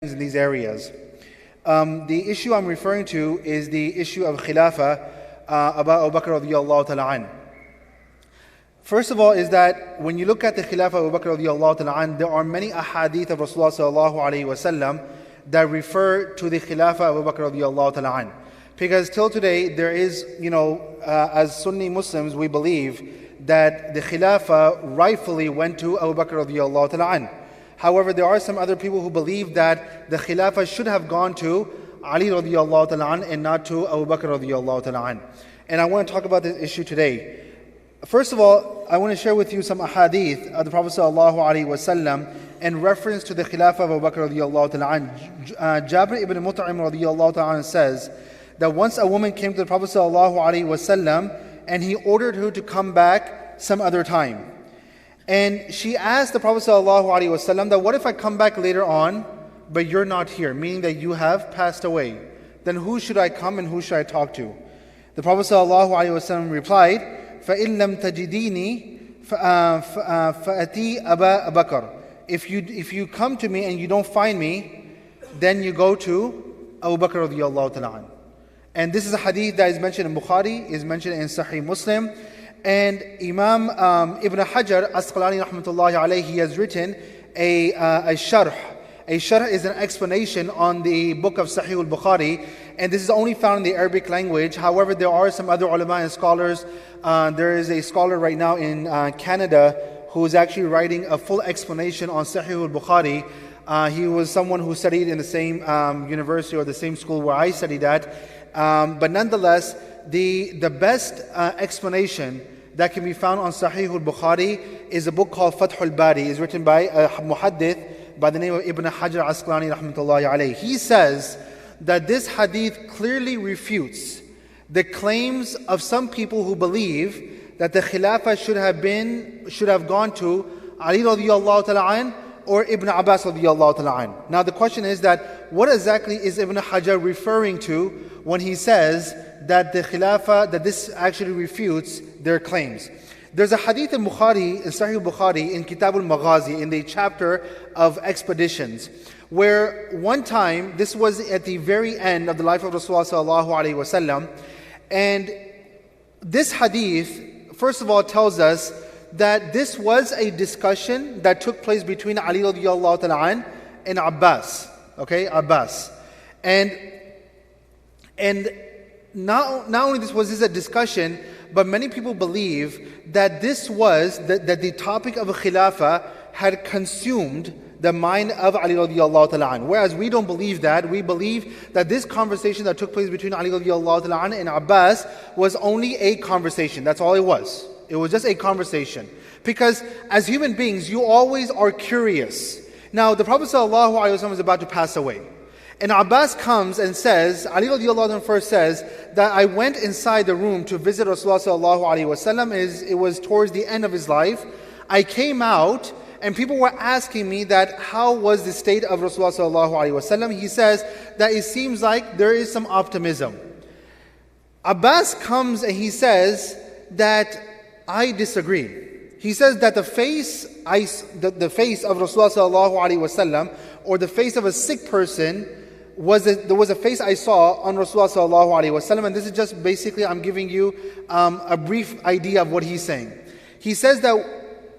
in these areas. The issue I'm referring to is the issue of Khilafah about Abu Bakr radiyallahu ta'ala an. First of all is that when you look at the Khilafah of Abu Bakr radiyallahu ta'ala an, there are many ahadith of Rasulullah sallallahu alayhi wa sallam that refer to the Khilafah of Abu Bakr radiyallahu ta'ala an. Because till today there is, as Sunni Muslims we believe that the Khilafah rightfully went to Abu Bakr radiyallahu ta'ala an. However, there are some other people who believe that the Khilafah should have gone to Ali radiyallahu ta'ala an and not to Abu Bakr radiyallahu ta'ala an. And I want to talk about this issue today. First of all, I want to share with you some ahadith of the Prophet sallallahu alaihi wasallam in reference to the Khilafah of Abu Bakr radiyallahu ta'ala an. Jabir ibn Mut'im radiyallahu ta'ala an says that once a woman came to the Prophet sallallahu alaihi wasallam and he ordered her to come back some other time. And she asked the Prophet ﷺ that what if I come back later on, but you're not here, meaning that you have passed away? Then who should I come and who should I talk to? The Prophet ﷺ replied, فَإِن لَمْ تَجِدِينِي فَأَتِي أَبَا بَكْرٍ. If you come to me and you don't find me, then you go to Abu Bakr radiyallahu ta'ala. And this is a hadith that is mentioned in Bukhari, is mentioned in Sahih Muslim. And Imam Ibn Hajar Asqalani rahmatullahi alayhi, he has written a sharh. A sharh is an explanation on the book of Sahih al-Bukhari, and this is only found in the Arabic language. However, there are some other ulama and scholars. There is a scholar right now in Canada who is actually writing a full explanation on Sahih al-Bukhari. He was someone who studied in the same university or the same school where I studied at. But nonetheless, the best explanation that can be found on Sahih al-Bukhari is a book called Fath al-Bari. It's written by a muhaddith by the name of Ibn Hajar Asqalani rahmatullahi alayhi. He says that this hadith clearly refutes the claims of some people who believe that the Khilafah should have gone to Ali radiyallahu ta'ala an or Ibn Abbas radiyallahu ta'ala an. Now the question is that what exactly is Ibn Hajar referring to when he says that the Khilafah, that this actually refutes their claims? There's a hadith in Bukhari, in Sahih Bukhari, in Kitab al-Maghazi, in the chapter of expeditions, where one time, this was at the very end of the life of Rasulullah sallallahu alaihi wasallam, and this hadith, first of all, tells us that this was a discussion that took place between Ali radiyallahu ta'ala an and Abbas, Abbas. And not only was this a discussion, but many people believe that this was, that the topic of a Khilafah had consumed the mind of Ali radiyallahu ta'ala an. Whereas we don't believe that. We believe that this conversation that took place between Ali radiyallahu ta'ala an and Abbas was only a conversation. That's all it was. It was just a conversation. Because as human beings, you always are curious. Now, the Prophet sallallahu alaihi wasallam is about to pass away. And Abbas comes and says, Ali radiyallahu anhu first says, that I went inside the room to visit Rasulullah sallallahu alaihi wasallam. It was towards the end of his life. I came out and people were asking me that how was the state of Rasulullah sallallahu alaihi wasallam. He says that it seems like there is some optimism. Abbas comes and he says that I disagree. He says that the face of Rasulullah sallallahu alaihi wasallam, or the face of a sick person, there was a face I saw on Rasulullah sallallahu alaihi wasallam, and this is just basically, I'm giving you a brief idea of what he's saying. He says that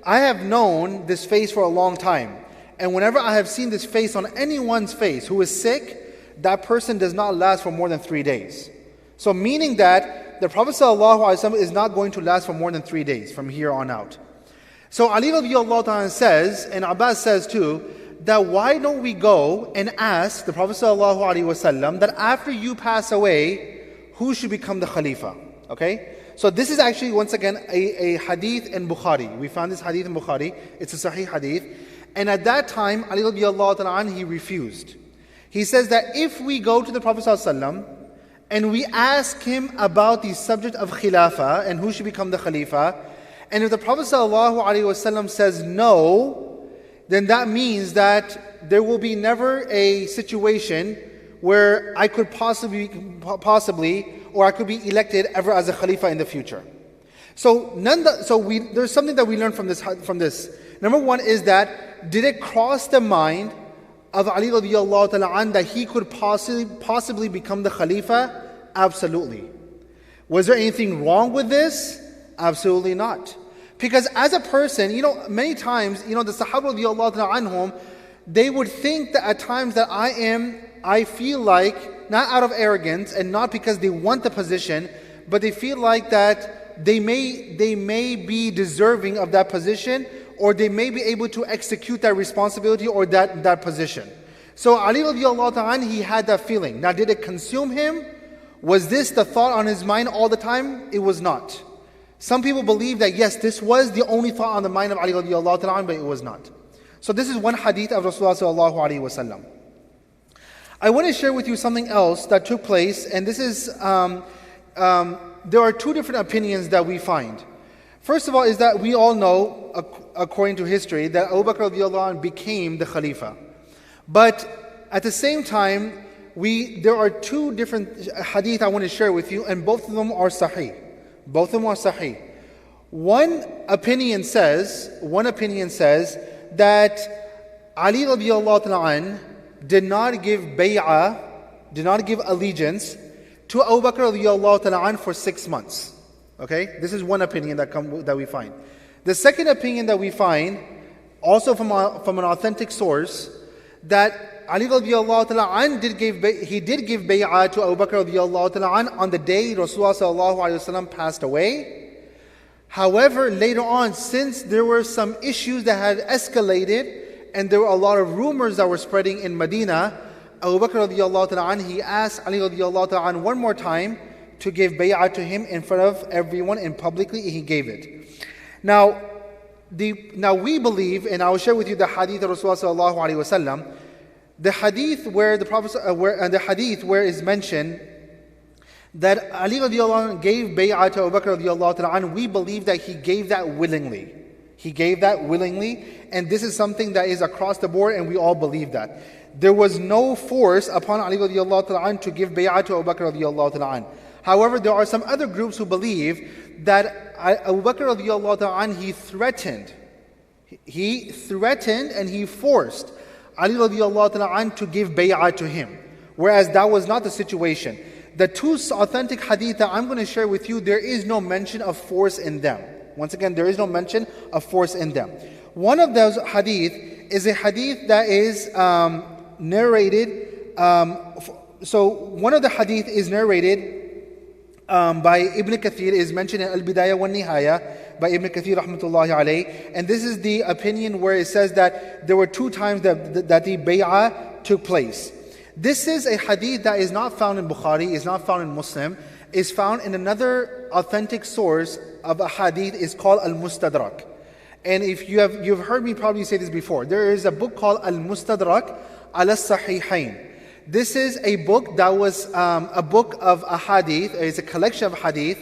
I have known this face for a long time, and whenever I have seen this face on anyone's face who is sick, that person does not last for more than 3 days. So meaning that the Prophet sallallahu alaihi wasallam is not going to last for more than 3 days from here on out. So Ali radiyallahu ta'ala says, and Abbas says too, that why don't we go and ask the Prophet ﷺ that after you pass away, who should become the Khalifa? Okay? So this is actually, once again, a hadith in Bukhari. We found this hadith in Bukhari. It's a Sahih hadith. And at that time, Ali radiallahu ta'ala anhu, he refused. He says that if we go to the Prophet ﷺ and we ask him about the subject of Khilafah and who should become the Khalifa, and if the Prophet ﷺ says no, then that means that there will be never a situation where I could possibly, or I could be elected ever as a Khalifa in the future. So there's something that we learn from this. Number one is that, did it cross the mind of Ali radiallahu ta'ala an that he could possibly become the Khalifa? Absolutely. Was there anything wrong with this? Absolutely not. Because as a person, many times, the Sahaba radiallahu ta'ala anhum, they would think that at times that I feel like, not out of arrogance and not because they want the position, but they feel like that they may be deserving of that position, or they may be able to execute that responsibility or that position. So Ali radiallahu ta'ala, he had that feeling. Now, did it consume him? Was this the thought on his mind all the time? It was not. Some people believe that yes, this was the only thought on the mind of Ali radiallahu ta'ala, but it was not. So this is one hadith of Rasulullah sallallahu alaihi wasallam. I want to share with you something else that took place, and this is, there are two different opinions that we find. First of all is that we all know, according to history, that Abu Bakr radiallahu anhu became the Khalifa. But at the same time, there are two different hadith I want to share with you, and both of them are sahih. Both of them are sahih. One opinion says that Ali radiallahu anhu did not give bay'ah, did not give allegiance to Abu Bakr radiallahu anhu for 6 months. Okay, this is one opinion that we find. The second opinion that we find, also from an authentic source, that Ali radiallahu anhu did give bay'ah to Abu Bakr radiallahu anhu on the day Rasulullah sallallahu alaihi wasallam passed away. However, later on, since there were some issues that had escalated and there were a lot of rumors that were spreading in Medina, Abu Bakr radiallahu anhu, he asked Ali radiallahu anhu one more time to give bay'ah to him in front of everyone, and publicly he gave it. Now we believe, and I will share with you the hadith of Rasulullah sallallahu alaihi wasallam, the hadith where the Prophet, where is mentioned that Ali radiallahu anhu gave bay'ah to Abu Bakr radiallahu anhu, we believe that he gave that willingly. He gave that willingly, and this is something that is across the board, and we all believe that. There was no force upon Ali radiallahu anhu to give bay'ah to Abu Bakr radiallahu anhu. However, there are some other groups who believe that Abu Bakr radiallahu anhu, he threatened and he forced Ali radiallahu anhu to give bay'ah to him, whereas that was not the situation. The two authentic hadith that I'm going to share with you, there is no mention of force in them. Once again, there is no mention of force in them. One of those hadith is a hadith that is narrated. So one of the hadith is narrated by Ibn Kathir, is mentioned in Al-Bidayah wa Nihaya by Ibn Kathir rahmatullahi alayh. And this is the opinion where it says that there were 2 times that the bay'ah took place. This is a hadith that is not found in Bukhari, is not found in Muslim, is found in another authentic source of a hadith, is called Al-Mustadrak. And if you've heard me probably say this before, there is a book called Al-Mustadrak ala Sahihain. This is a book that was a book of a hadith, it's a collection of hadith,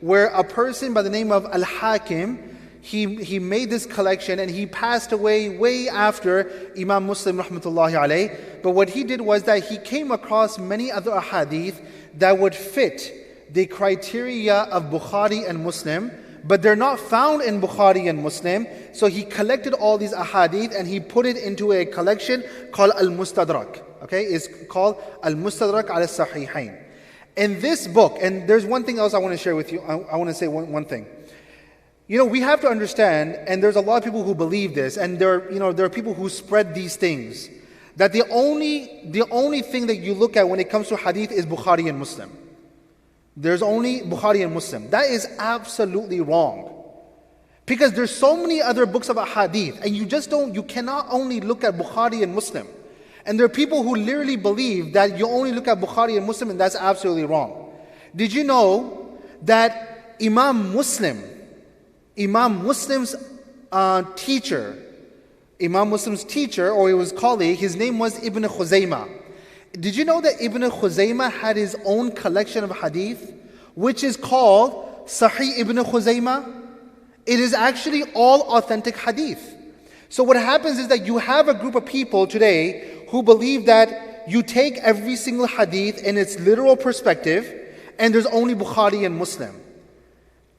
where a person by the name of Al-Hakim, he made this collection, and he passed away way after Imam Muslim rahmatullahi alayh. But what he did was that he came across many other hadith that would fit the criteria of Bukhari and Muslim, but they're not found in Bukhari and Muslim. So he collected all these ahadith and he put it into a collection called Al-Mustadrak. Okay, it's called Al-Mustadrak ala Sahihain. In this book, and there's one thing else I want to share with you. I want to say one thing. We have to understand, and there's a lot of people who believe this, and there are people who spread these things, that the only thing that you look at when it comes to hadith is Bukhari and Muslim. There's only Bukhari and Muslim. That is absolutely wrong. Because there's so many other books of hadith, and you cannot only look at Bukhari and Muslim. And there are people who literally believe that you only look at Bukhari and Muslim, and that's absolutely wrong. Did you know that Imam Muslim's teacher, or his colleague, his name was Ibn Khuzaymah. Did you know that Ibn Khuzaymah had his own collection of hadith, which is called Sahih Ibn Khuzaymah? It is actually all authentic hadith. So what happens is that you have a group of people today who believe that you take every single hadith in its literal perspective, and there's only Bukhari and Muslim.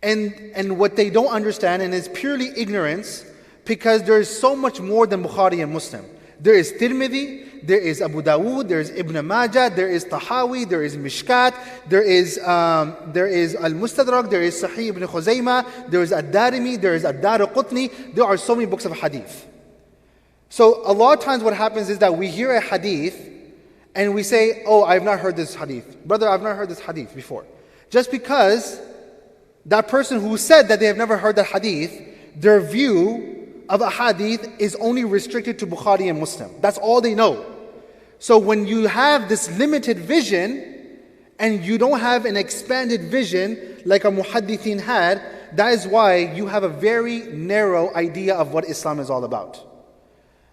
And what they don't understand, and it's purely ignorance, because there is so much more than Bukhari and Muslim. There is Tirmidhi, there is Abu Dawood, there is Ibn Majah, there is Tahawi, there is Mishkat, there is Al-Mustadrak, there is Sahih Ibn Khuzaymah, there is Ad-Darimi, there is Ad-Daraqutni. There are so many books of hadith. So a lot of times what happens is that we hear a hadith and we say, oh, I've not heard this hadith. Brother, I've not heard this hadith before. Just because that person who said that they have never heard that hadith, their view of a hadith is only restricted to Bukhari and Muslim. That's all they know. So when you have this limited vision and you don't have an expanded vision like a muhaddithin had, that is why you have a very narrow idea of what Islam is all about.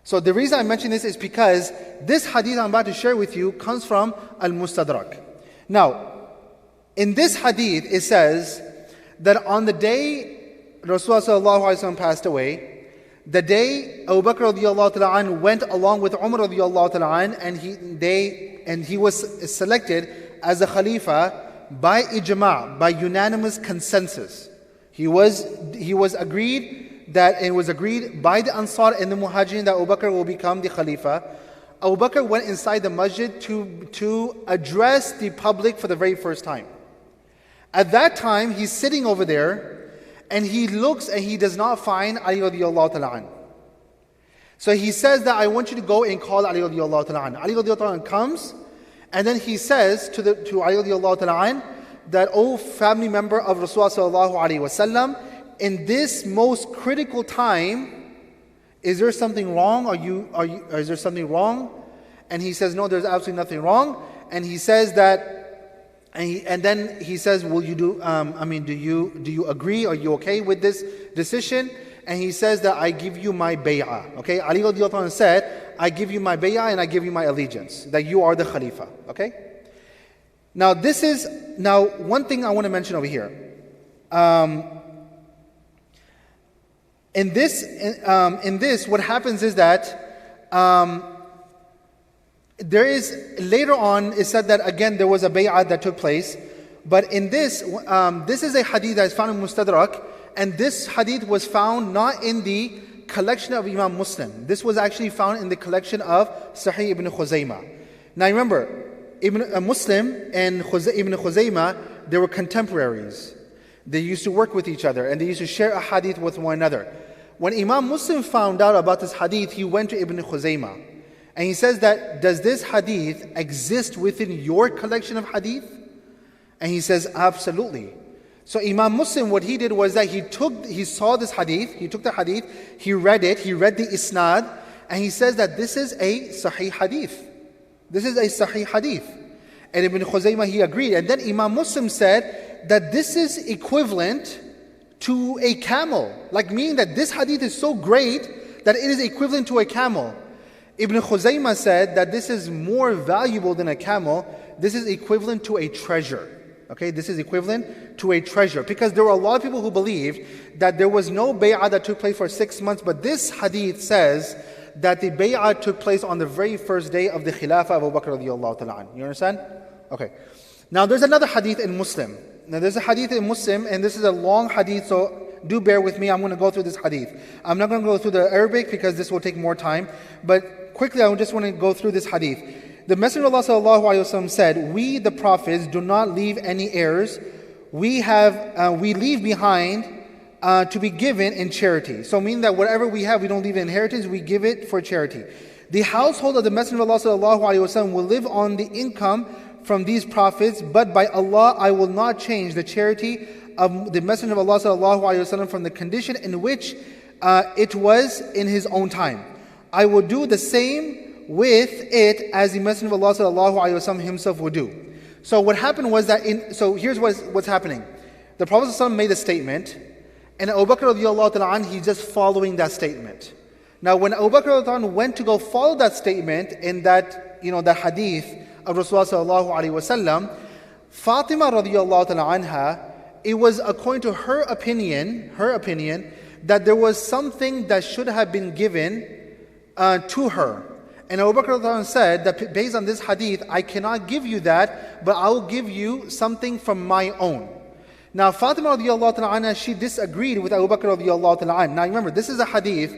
So the reason I mention this is because this hadith I'm about to share with you comes from Al-Mustadrak. Now, in this hadith it says that on the day Rasulullah passed away, the day Abu Bakr radiallahu ta'ala an went along with Umar radiallahu ta'ala an, and he was selected as a Khalifa by ijma', by unanimous consensus. He was agreed that it was agreed by the Ansar and the Muhajirin that Abu Bakr will become the Khalifa. Abu Bakr went inside the masjid to address the public for the very first time. At that time, he's sitting over there, and he looks and he does not find Ali radiallahu ta'ala an. So he says that I want you to go and call Ali radiallahu ta'ala an. Ali radiallahu ta'ala an comes, and then he says to Ali radiallahu ta'ala an that, oh family member of Rasulullah sallallahu alaihi wasallam, in this most critical time, is there something wrong? Is there something wrong? And he says, no, there's absolutely nothing wrong. And he says that. And then he says, will you do you agree? Are you okay with this decision? And he says that I give you my bay'ah. Okay, Ali radiallahu anhu said, I give you my bay'ah and I give you my allegiance, that you are the Khalifa. Okay? Now one thing I want to mention over here. In this, what happens is that there is, later on, it said that again there was a bay'ah that took place. But in this is a hadith that is found in Mustadrak, and this hadith was found not in the collection of Imam Muslim. This was actually found in the collection of Sahih Ibn Khuzaymah. Now remember, Muslim and Ibn Khuzaymah, they were contemporaries. They used to work with each other and they used to share a hadith with one another. When Imam Muslim found out about this hadith, he went to Ibn Khuzaymah. And he says that, does this hadith exist within your collection of hadith? And he says, absolutely. So Imam Muslim, what he did was that he saw this hadith, he took the hadith, he read it, he read the isnad, and he says that this is a sahih hadith. This is a sahih hadith. And Ibn Khuzaymah, he agreed. And then Imam Muslim said that this is equivalent to a camel. Like meaning that this hadith is so great that it is equivalent to a camel. Ibn Khuzaymah said that this is more valuable than a camel. This is equivalent to a treasure. Okay, this is equivalent to a treasure. Because there were a lot of people who believed that there was no bay'ah that took place for 6 months, but this hadith says that the bay'ah took place on the very first day of the Khilafah of Abu Bakr radiallahu ta'ala. You understand? Okay. Now there's another hadith in Muslim. Now there's a hadith in Muslim, and this is a long hadith, so do bear with me. I'm going to go through this hadith. I'm not going to go through the Arabic because this will take more time. But quickly, I just want to go through this hadith. The Messenger of Allah sallallahu alaihi wasallam said, "We, the prophets, do not leave any heirs. We leave behind to be given in charity." So meaning that whatever we have, we don't leave in inheritance. We give it for charity. The household of the Messenger of Allah sallallahu alaihi wasallam will live on the income from these prophets, but by Allah, I will not change the charity of the Messenger of Allah sallallahu alaihi wasallam from the condition in which it was in his own time. I will do the same with it as the Messenger of Allah sallallahu alaihi wasallam himself would do. So what happened was that so here's what's happening. The Prophet ﷺ made a statement, and Abu Bakr radiallahu ta'ala anh, he's just following that statement. Now when Abu Bakr radiallahu ta'ala went to go follow that statement in that that hadith of Rasulullah sallallahu alaihi wasallam, Fatima radiallahu ta'ala anha, it was according to her opinion that there was something that should have been given to her. And Abu Bakr said that based on this hadith, I cannot give you that, but I will give you something from my own. Now Fatima radiallahu ta'ala anha, she disagreed with Abu Bakr radiallahu ta'ala anha. Now remember, this is a hadith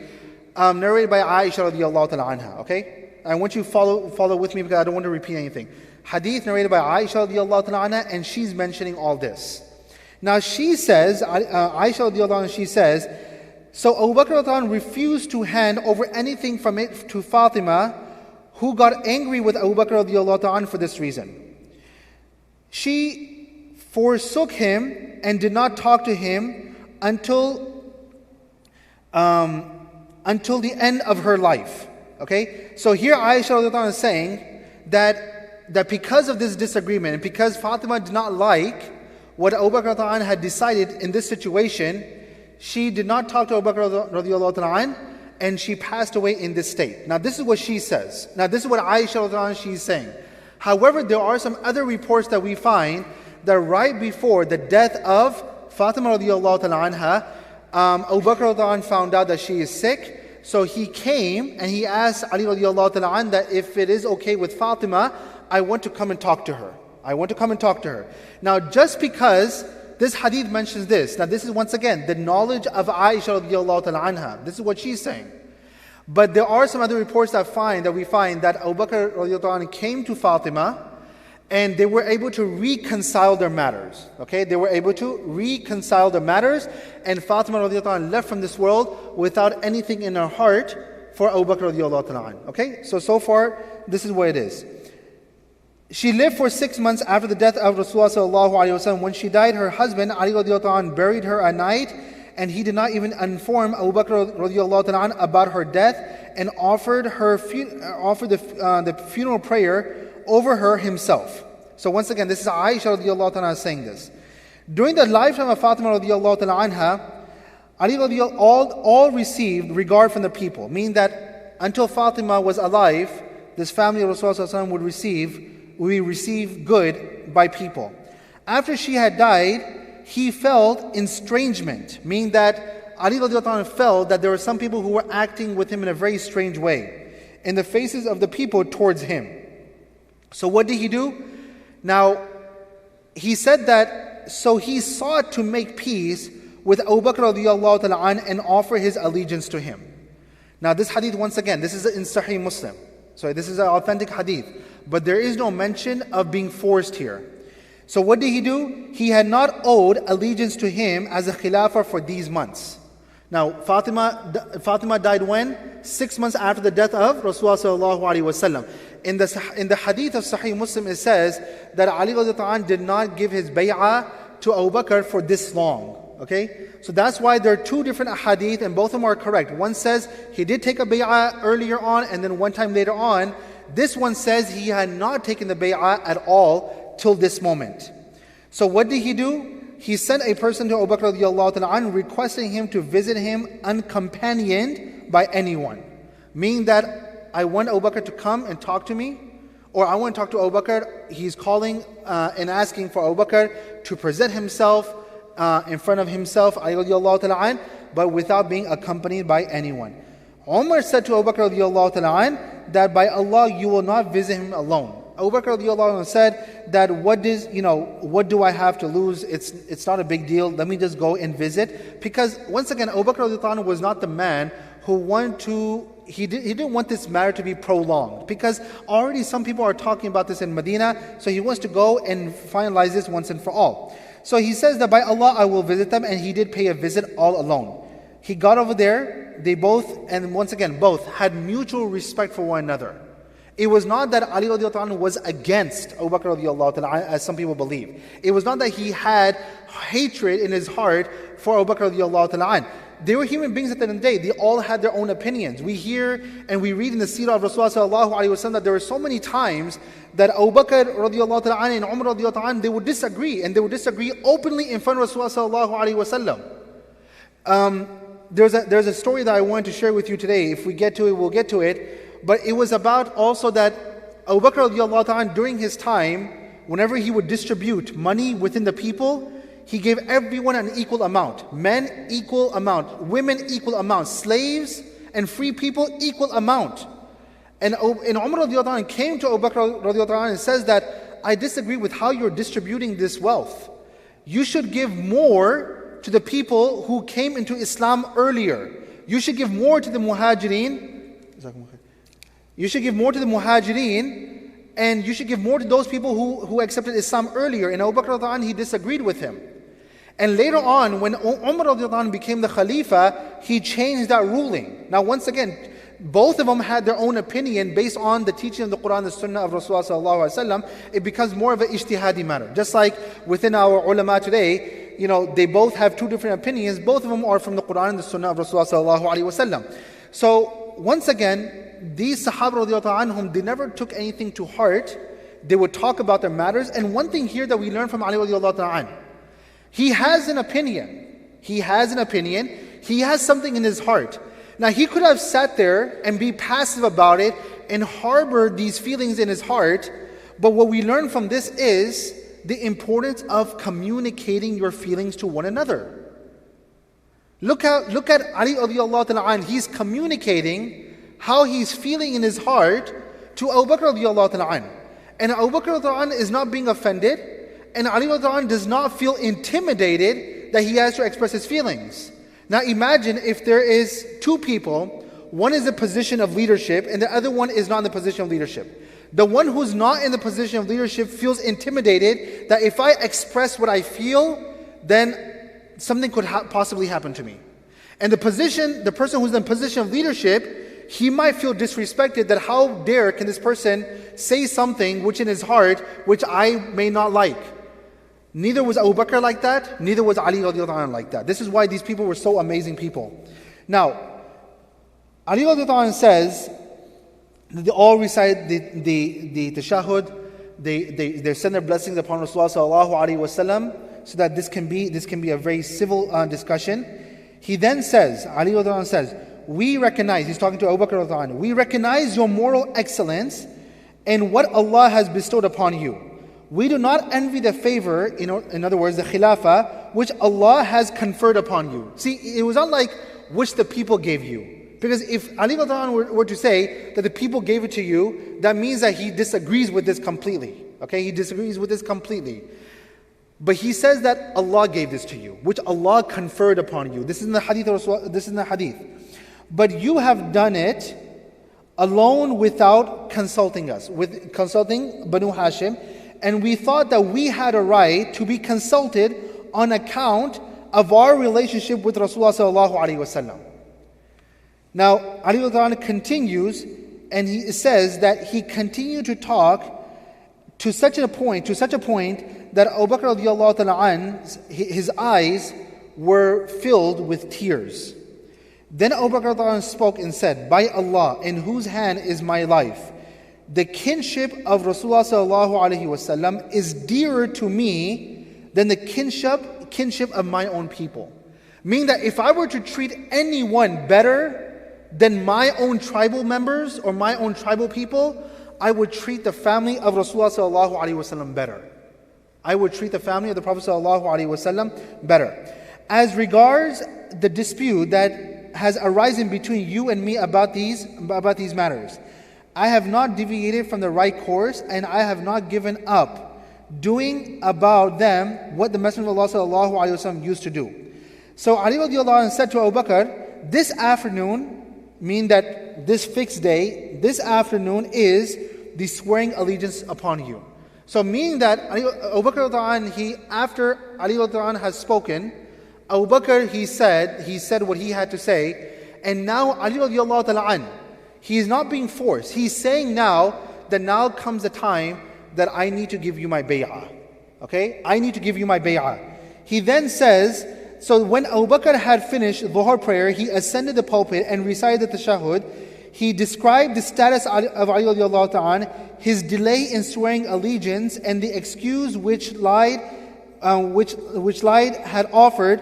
narrated by Aisha radiallahu ta'ala anha, okay? I want you to follow with me because I don't want to repeat anything. Hadith narrated by Aisha radiallahu ta'ala anha, and she's mentioning all this. Now she says, Aisha radiallahu anha, she says, so Abu Bakr radiallahu anhu refused to hand over anything from it to Fatima, who got angry with Abu Bakr radiallahu ta'ala anhu for this reason. She forsook him and did not talk to him until the end of her life. Okay? So here Aisha radiallahu anha is saying that because of this disagreement, and because Fatima did not like what Abu Bakr radiallahu anhu had decided in this situation, she did not talk to Abu Bakr radiallahu anhu, and she passed away in this state. Now this is what she says. Now this is what Aisha radiallahu anha, she's saying. However, there are some other reports that we find that right before the death of Fatima radiallahu anha, Abu Bakr radiallahu anhu found out that she is sick. So he came and he asked Ali radiallahu anhu that if it is okay with Fatima, I want to come and talk to her. I want to come and talk to her. Now just because this hadith mentions this, now this is once again the knowledge of Aisha radiallahu anha. This is what she's saying. But there are some other reports that we find that Abu Bakr radiallahu anhu came to Fatima and they were able to reconcile their matters. Okay, they were able to reconcile their matters, and Fatima radiallahu anha left from this world without anything in her heart for Abu Bakr radiallahu anhu. Okay, so far this is what it is. She lived for 6 months after the death of Rasulullah sallallahu alaihi wasallam. When she died, her husband Ali radiallahu anhu buried her at night, and he did not even inform Abu Bakr radiallahu anhu about her death, and offered the funeral prayer over her himself. So once again, this is Aisha radiallahu anha saying this. During the lifetime of Fatima radiallahu anha, Ali radiallahu all received regard from the people, meaning that until Fatima was alive, this family of Rasulullah sallallahu alaihi wasallam would receive good by people. After she had died, he felt estrangement, meaning that Ali radiallahu anhu felt that there were some people who were acting with him in a very strange way in the faces of the people towards him. So what did he do? Now, he said that, so he sought to make peace with Abu Bakr radiallahu anhu and offer his allegiance to him. Now this hadith, once again, this is in Sahih Muslim. So this is an authentic hadith. But there is no mention of being forced here. So what did he do? He had not owed allegiance to him as a khilafah for these months. Now, Fatima died when? 6 months after the death of Rasulullah sallallahu alaihi wasallam. In the hadith of Sahih Muslim, it says that Ali radiallahu anhu did not give his bay'ah to Abu Bakr for this long. Okay? So that's why there are two different hadith, and both of them are correct. One says he did take a bay'ah earlier on, and then one time later on. This one says he had not taken the bay'ah at all till this moment. So what did he do? He sent a person to Abu Bakr radiallahu anhu requesting him to visit him uncompanioned by anyone. Meaning that I want Abu Bakr to come and talk to me, or I want to talk to Abu Bakr. He's calling and asking for Abu Bakr to present himself in front of himself, radiallahu anhu, but without being accompanied by anyone. Umar said to Abu Bakr radiallahu anhu that by Allah you will not visit him alone. Abu Bakr radiallahu anhu said that what do I have to lose? It's not a big deal. Let me just go and visit. Because once again, Abu Bakr radiallahu anhu was not the man who wanted to. He didn't want this matter to be prolonged, because already some people are talking about this in Medina. So he wants to go and finalize this once and for all. So he says that by Allah I will visit them, and he did pay a visit all alone. He got over there. They both, and once again, both had mutual respect for one another. It was not that Ali radiallahu anhu was against Abu Bakr radiallahu anhu, as some people believe. It was not that he had hatred in his heart for Abu Bakr radiallahu anhu. They were human beings at the end of the day. They all had their own opinions. We hear and we read in the seerah of Rasulullah sallallahu alaihi wasallam that there were so many times that Abu Bakr radiallahu anhu and Umar radiallahu anhu, they would disagree, and they would disagree openly in front of Rasulullah sallallahu alaihi wasallam. There's a story that I wanted to share with you today. If we get to it, we'll get to it. But it was about also that Abu Bakr radiallahu anhu, during his time, whenever he would distribute money within the people, he gave everyone an equal amount. Men, equal amount. Women, equal amount. Slaves and free people, equal amount. And Umar radiallahu anhu came to Abu Bakr radiallahu anhu and says that, I disagree with how you're distributing this wealth. You should give more to the people who came into Islam earlier. you should give more to the muhajireen. You should give more to the muhajireen, and you should give more to those people who accepted Islam earlier. And Abu Bakr radhiyallahu anhu, he disagreed with him. And later on, when Umar radhiyallahu anhu became the Khalifa, he changed that ruling. Now once again, both of them had their own opinion based on the teaching of the Quran and the Sunnah of Rasulullah sallallahu alaihi wasallam. It becomes more of an ijtihadi matter. Just like within our ulama today, they both have two different opinions. Both of them are from the Quran and the Sunnah of Rasulullah sallallahu alaihi wasallam. So once again, these Sahaba radhiyallahu anhum, they never took anything to heart. They would talk about their matters. And one thing here that we learn from Ali radhiyallahu anhu, he has an opinion. He has an opinion. He has something in his heart. Now he could have sat there and be passive about it and harbor these feelings in his heart. But what we learn from this is the importance of communicating your feelings to one another. Look at Ali radhiyallahu anhu. He's communicating how he's feeling in his heart to Abu Bakr radhiyallahu anhu. And Abu Bakr radhiyallahu anhu is not being offended. And Ali radhiyallahu anhu does not feel intimidated that he has to express his feelings. Now imagine if there is two people, one is in a position of leadership and the other one is not in the position of leadership. The one who's not in the position of leadership feels intimidated that if I express what I feel, then something could possibly happen to me. And the person who's in the position of leadership, he might feel disrespected that how dare can this person say something which in his heart, which I may not like. Neither was Abu Bakr like that, neither was Ali radhiyallahu anhu like that. This is why these people were so amazing people. Now, Ali radhiyallahu anhu says that they all recite the tashahhud, they send their blessings upon Rasulullah sallallahu alaihi wasallam, so that this can be a very civil discussion. He then says, Ali radhiyallahu anhu says, we recognize, he's talking to Abu Bakr radhiyallahu anhu, we recognize your moral excellence and what Allah has bestowed upon you. We do not envy the favor, in other words, the khilafah, which Allah has conferred upon you. See, it was not like which the people gave you. Because if Ali radhiyallahu anhu were to say that the people gave it to you, that means that he disagrees with this completely. Okay, he disagrees with this completely. But he says that Allah gave this to you, which Allah conferred upon you. This is in the hadith. This is in the hadith. But you have done it alone without consulting us, with consulting Banu Hashim. And we thought that we had a right to be consulted on account of our relationship with Rasulullah sallallahu alaihi wasallam. Now, Ali radhiyallahu anhu continues, and he says that he continued to talk to such a point that Abu Bakr radhiyallahu anhu, his eyes were filled with tears. Then Abu Bakr radhiyallahu anhu spoke and said, "By Allah, in whose hand is my life, the kinship of Rasulullah sallallahu alaihi wasallam is dearer to me than the kinship of my own people." Meaning that if I were to treat anyone better than my own tribal members or my own tribal people, I would treat the family of Rasulullah sallallahu alaihi wasallam better. I would treat the family of the Prophet sallallahu alaihi wasallam better. As regards the dispute that has arisen between you and me about these matters, I have not deviated from the right course, and I have not given up doing about them what the Messenger of Allah sallallahu alaihi wasallam used to do. So Ali radhiyallahu anhu said to Abu Bakr, this afternoon, mean that this fixed day, this afternoon is the swearing allegiance upon you. So meaning that Abu Bakr radhiyallahu anhu, after Ali radhiyallahu anhu has spoken, Abu Bakr he said what he had to say, and now Ali radhiyallahu anhu, he is not being forced. He's saying now that now comes the time that I need to give you my bay'ah. Okay? I need to give you my bay'ah. He then says, so when Abu Bakr had finished Dhuhr prayer, he ascended the pulpit and recited the tashahhud. He described the status of Ali radiallahu ta'ala, his delay in swearing allegiance, and the excuse which lied had offered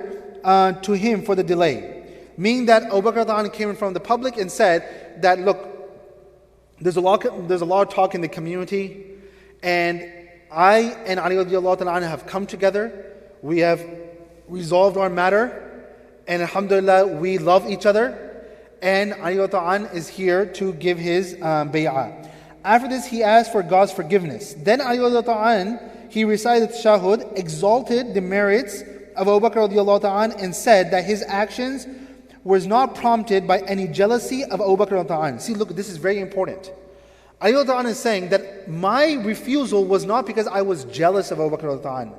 to him for the delay. Meaning that Abu Bakr radhiyallahu anhu came in from the public and said that, look, there's a lot of talk in the community, and I and Ali radhiyallahu anhu have come together. We have resolved our matter, and alhamdulillah, we love each other, and Ali radhiyallahu anhu is here to give his bay'ah. After this, he asked for God's forgiveness. Then Ali radhiyallahu anhu, he recited the tashahhud, exalted the merits of Abu Bakr radhiyallahu anhu, and said that his actions was not prompted by any jealousy of Abu Bakr radiallahu anhu. See, look, this is very important. Ali radiallahu anhu is saying that my refusal was not because I was jealous of Abu Bakr radiallahu anhu,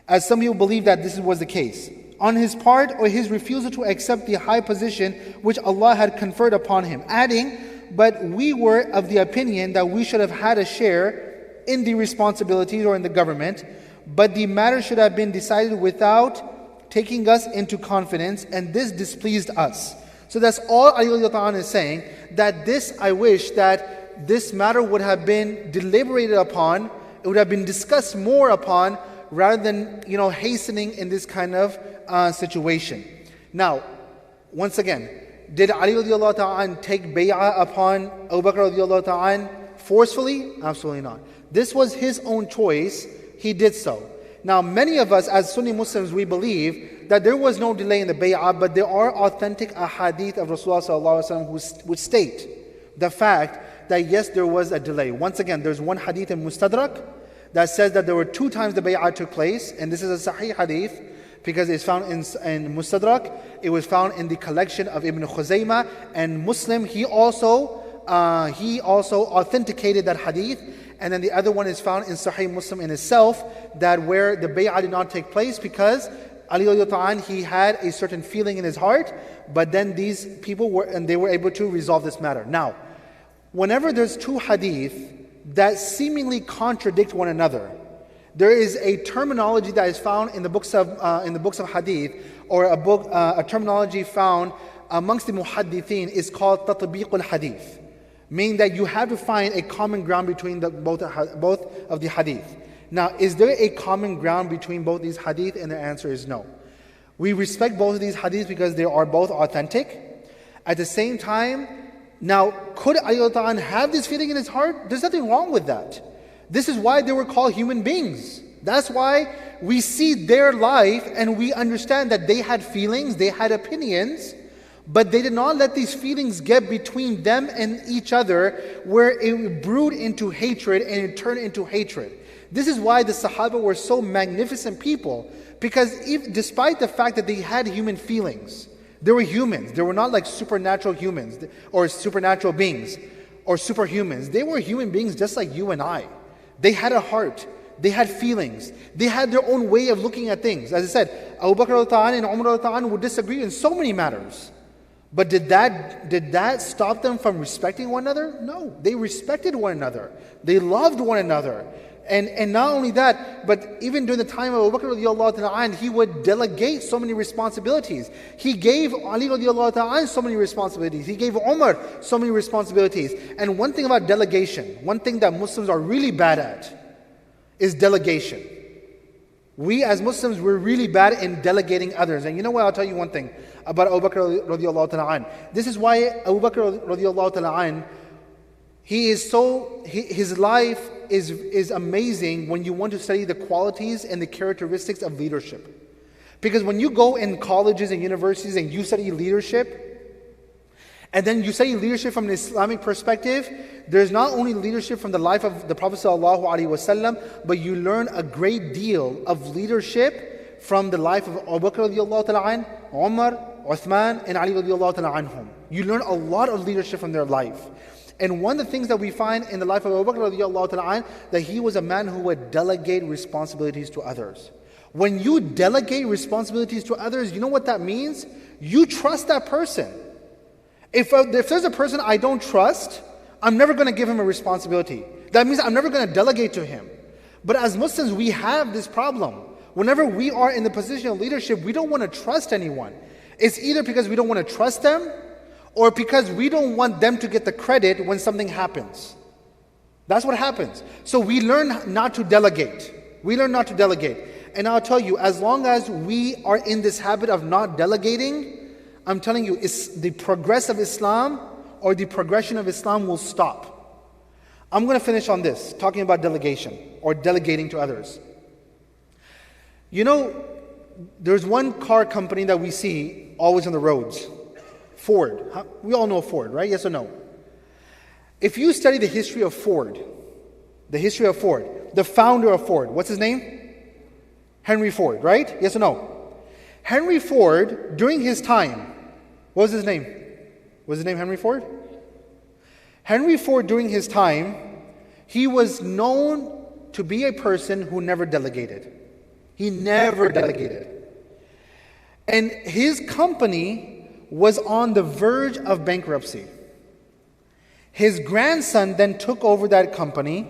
as some people believe that this was the case, on his part, or his refusal to accept the high position which Allah had conferred upon him. Adding, but we were of the opinion that we should have had a share in the responsibilities or in the government, but the matter should have been decided without taking us into confidence, and this displeased us. So that's all Ali radiallahu anhu is saying, that this, I wish that this matter would have been deliberated upon, it would have been discussed more upon, rather than, hastening in this kind of situation. Now, once again, did Ali radiallahu ta'ala take bay'ah upon Abu Bakr radiallahu ta'ala forcefully? Absolutely not. This was his own choice. He did so. Now, many of us as Sunni Muslims, we believe that there was no delay in the bay'ah, but there are authentic ahadith of Rasulullah sallallahu alaihi wasallam which state the fact that yes, there was a delay. Once again, there's one hadith in Mustadrak that says that there were 2 times the bay'ah took place, and this is a sahih hadith because it's found in Mustadrak. It was found in the collection of Ibn Khuzaymah, and Muslim, he also authenticated that hadith. And then the other one is found in Sahih Muslim in itself, that where the bay'ah did not take place because Ali radiallahu anhu, he had a certain feeling in his heart, but then these people they were able to resolve this matter. Now, whenever there's 2 hadith that seemingly contradict one another, there is a terminology that is found in the books of hadith, or a terminology found amongst the muhaddithin is called tatbiq al-hadith, meaning that you have to find a common ground between both of the hadith. Now, is there a common ground between both these hadith? And the answer is no. We respect both of these hadiths because they are both authentic. At the same time, now, could Ali radiallahu anhu have this feeling in his heart? There's nothing wrong with that. This is why they were called human beings. That's why we see their life and we understand that they had feelings, they had opinions, but they did not let these feelings get between them and each other, where it brewed into hatred and it turned into hatred. This is why the Sahaba were so magnificent people, because despite the fact that they had human feelings, they were humans. They were not like supernatural humans or supernatural beings or superhumans. They were human beings just like you and I. They had a heart. They had feelings. They had their own way of looking at things. As I said, Abu Bakr and Umar would disagree in so many matters. But did that stop them from respecting one another? No. They respected one another. They loved one another. And not only that, but even during the time of Abu Bakr radiallahu ta'ala, he would delegate so many responsibilities. He gave Ali radiallahu ta'ala so many responsibilities. He gave Umar so many responsibilities. And one thing about delegation, one thing that Muslims are really bad at is delegation. We as Muslims, we're really bad in delegating others. And you know what, I'll tell you one thing about Abu Bakr radiallahu ta'ala. This is why Abu Bakr radiallahu ta'ala, his life is amazing when you want to study the qualities and the characteristics of leadership. Because when you go in colleges and universities and you study leadership, and then you study leadership from an Islamic perspective, there's not only leadership from the life of the Prophet ﷺ, but you learn a great deal of leadership from the life of Abu Bakr radiallahu ta'ala, Umar, Uthman, and Ali radiallahu ta'ala anhum. You learn a lot of leadership from their life. And one of the things that we find in the life of Abu Bakr radiallahu ta'ala, that he was a man who would delegate responsibilities to others. When you delegate responsibilities to others, you know what that means? You trust that person. If there's a person I don't trust, I'm never going to give him a responsibility. That means I'm never going to delegate to him. But as Muslims, we have this problem. Whenever we are in the position of leadership, we don't want to trust anyone. It's either because we don't want to trust them, or because we don't want them to get the credit when something happens. That's what happens. So we learn not to delegate. We learn not to delegate. And I'll tell you, as long as we are in this habit of not delegating, I'm telling you, it's the progress of Islam or the progression of Islam will stop. I'm going to finish on this, talking about delegation or delegating to others. You know, there's one car company that we see always on the roads. Ford. We all know Ford, right? Yes or no? If you study the history of Ford, the founder of Ford, what's his name? Henry Ford, right? Yes or no? Henry Ford, during his time, What was his name? Was his name Henry Ford? Henry Ford, during his time, he was known to be a person who never delegated. He never delegated. And his company was on the verge of bankruptcy. His grandson then took over that company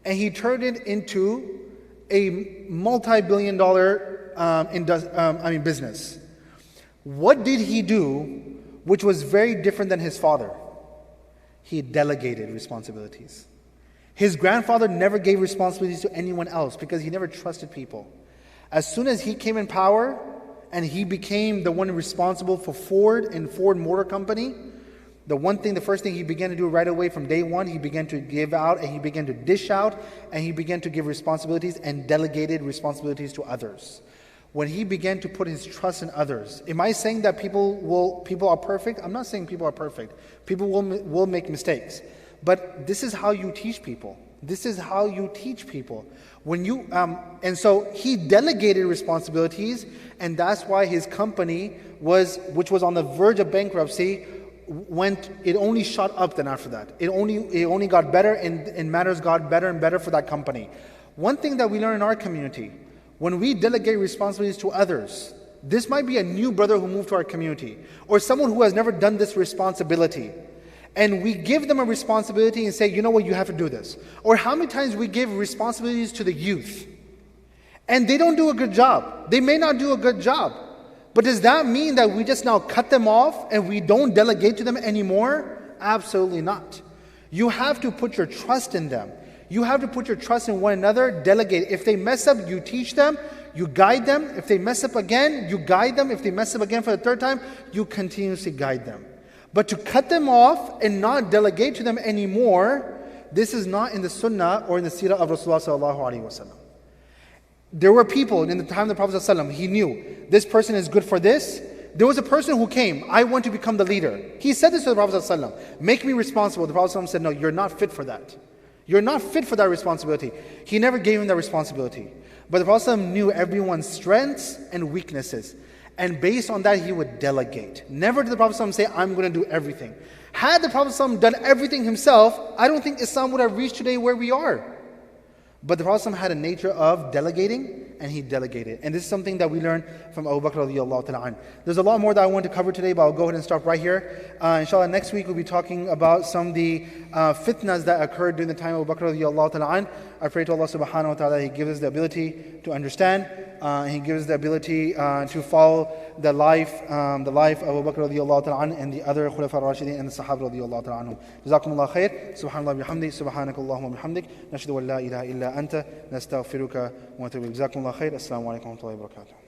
and he turned it into a multi-billion-dollar business. What did he do which was very different than his father? He delegated responsibilities. His grandfather never gave responsibilities to anyone else because he never trusted people. As soon as he came in power and he became the one responsible for Ford and Ford Motor Company, the first thing he began to do right away from day one, he began to give out and he began to dish out and he began to give responsibilities and delegated responsibilities to others. When he began to put his trust in others, am I saying that people are perfect? I'm not saying people are perfect. People will make mistakes. But this is how you teach people. This is how you teach people. And so he delegated responsibilities, and that's why his company which was on the verge of bankruptcy, it only shot up then after that. It only got better, and matters got better and better for that company. One thing that we learn in our community, when we delegate responsibilities to others, this might be a new brother who moved to our community, or someone who has never done this responsibility. And we give them a responsibility and say, you know what, you have to do this. Or how many times we give responsibilities to the youth and they don't do a good job. They may not do a good job. But does that mean that we just now cut them off and we don't delegate to them anymore? Absolutely not. You have to put your trust in them. You have to put your trust in one another, delegate. If they mess up, you teach them, you guide them. If they mess up again, you guide them. If they mess up again for the third time, you continuously guide them. But to cut them off and not delegate to them anymore, this is not in the Sunnah or in the Seerah of Rasulullah sallallahu alaihi wasallam. There were people in the time of the Prophet sallallahu alaihi wasallam, he knew this person is good for this. There was a person who came, I want to become the leader. He said this to the Prophet sallallahu alaihi wasallam, make me responsible. The Prophet sallallahu alaihi wasallam said, no, you're not fit for that. You're not fit for that responsibility. He never gave him that responsibility. But the Prophet sallallahu alaihi wasallam knew everyone's strengths and weaknesses. And based on that, he would delegate. Never did the Prophet ﷺ say, I'm going to do everything. Had the Prophet ﷺ done everything himself, I don't think Islam would have reached today where we are. But the Prophet ﷺ had a nature of delegating, and he delegated. And this is something that we learned from Abu Bakr radiallahu ta'ala anhu. There's a lot more that I want to cover today, but I'll go ahead and stop right here. Inshallah, next week we'll be talking about some of the fitnas that occurred during the time of Abu Bakr radiallahu ta'ala anhu. I pray to Allah subhanahu wa ta'ala, He gives us the ability to understand, He gives us the ability to follow the life of Abu Bakr radiallahu ta'ala anhu and the other Khulafa ar-Rashidin and the Sahaba radiallahu ta'ala anhu. Jazakumullah khair. Subhanallah bihamdik. Subhanakallahumma bihamdik. Nashhadu an la ilaha illa anta. Nastaghfiruka wa natubu ilayk. Jazakumullah khair. Assalamu alaikum wa rahmatullahi wa barakatuh.